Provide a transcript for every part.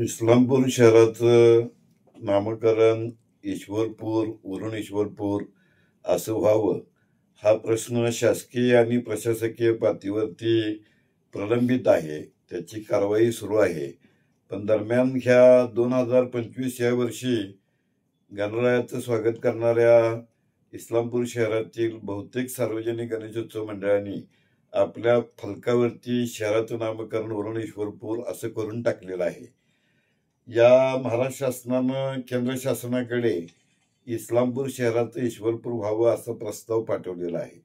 इस्लामपूर शहराचं नामकरण ईश्वरपूर वरून ईश्वरपूर असं व्हावं हा प्रश्न शासकीय आणि प्रशासकीय पातळीवरती प्रलंबित आहे. त्याची कारवाई सुरू आहे. पण दरम्यान ह्या 2025 या वर्षी गणरायाचं स्वागत करणाऱ्या इस्लामपूर शहरातील बहुतेक सार्वजनिक गणेशोत्सव मंडळांनी आपल्या फलकावरती शहराचं नामकरण वरून ईश्वरपूर असं करून टाकलेलं आहे. या महाराष्ट्र शासनानं केंद्र शासनाकडे इस्लामपूर शहराचं ईश्वरपूर व्हावं असा प्रस्ताव पाठवलेला आहे.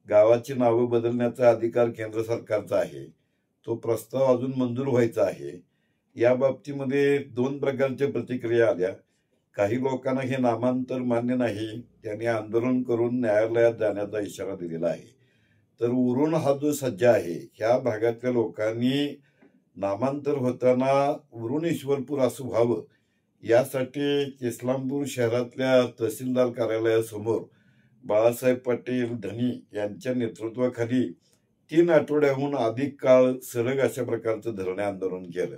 गावाची नावं बदलण्याचा अधिकार केंद्र सरकारचा आहे. तो प्रस्ताव अजून मंजूर व्हायचा आहे. या बाबतीमध्ये 2 प्रकारच्या प्रतिक्रिया आल्या. काही लोकांना हे नामांतर मान्य नाही, त्यांनी आंदोलन करून न्यायालयात जाण्याचा इशारा दिलेला आहे. तर उरून हा जो सज्जा आहे, ह्या भागातल्या लोकांनी नामांतर होताना वरून ईश्वरपूर असं व्हावं यासाठी इस्लामपूर शहरातल्या तहसीलदार कार्यालयासमोर बाळासाहेब पाटील धनी यांच्या नेतृत्वाखाली 3 आठवड्याहून अधिक काळ सलग अशा प्रकारचं धरणे आंदोलन केलं.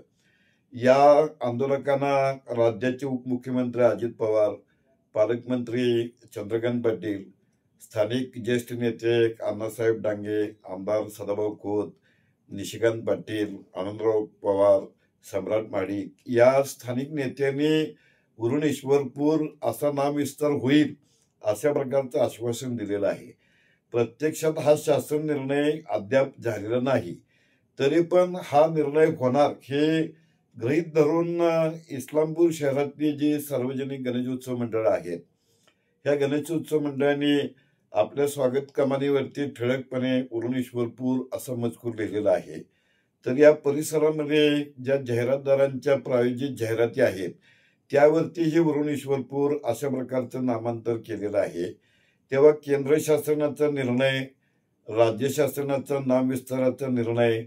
या आंदोलकांना राज्याचे उपमुख्यमंत्री अजित पवार, पालकमंत्री चंद्रकांत पाटील, स्थानिक ज्येष्ठ नेते अण्णासाहेब डांगे, आमदार सदाभाऊ खोत, निशिकांत पाटील, आनंदराव पवार, सम्राट महाडिक या स्थानिक नेत्यांनी वरून ईश्वरपूर असा नामविस्तार होईल अशा प्रकारचं आश्वासन दिलेलं आहे. प्रत्यक्षात हा शासन निर्णय अद्याप झालेला नाही. तरी पण हा निर्णय होणार हे गृहीत धरून इस्लामपूर शहरातली जी सार्वजनिक गणेशोत्सव मंडळं आहेत, ह्या गणेशोत्सव मंडळांनी आपल्या स्वागत कमानीवरती ठळकपणे वरून ईश्वरपूर असा मजकूर लिहिलेला आहे. तर या परिसरामध्ये ज्या जाहिरातदारांच्या प्रायोजित जाहिराती आहेत त्यावरती हे वरून ईश्वरपूर अशा प्रकारचं नामांतर केलेलं आहे. तेव्हा केंद्र शासनाचा निर्णय, राज्य शासनाचा नामविस्ताराचा निर्णय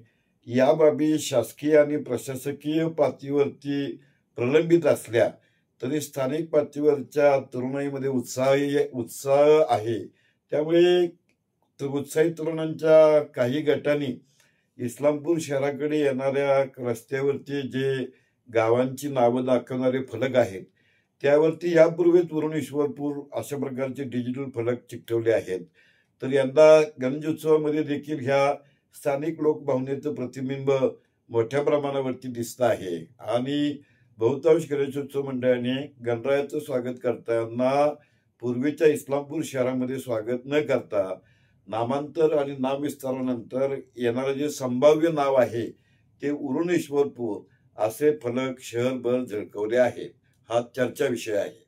या बाबी शासकीय आणि प्रशासकीय पातळीवरती प्रलंबित असल्या तरी स्थानिक पातळीवरच्या तरुणाईमध्ये उत्साह आहे. त्यामुळे उत्साही तरुणांच्या काही गटांनी इस्लामपूर शहराकडे येणाऱ्या रस्त्यावरती जे गावांची नावं दाखवणारे फलक आहेत त्यावरती यापूर्वीच वरून ईश्वरपूर अशा प्रकारचे डिजिटल फलक चिकटवले आहेत. तर यंदा गणेशोत्सवामध्ये देखील ह्या स्थानिक लोकभावनेचं प्रतिबिंब मोठ्या प्रमाणावरती दिसत आहे. आणि बहुतांश गणेशोत्सव मंडळाने गणरायाचं स्वागत करताना पूर्वीच्या इस्लामपूर शहरामध्ये स्वागत न करता नामांतर आणि नामविस्तारानंतर येणारं जे संभाव्य नाव आहे ते वरून ईश्वरपूर असे फलक शहरभर झळकवले आहेत. हा चर्चा विषय आहे.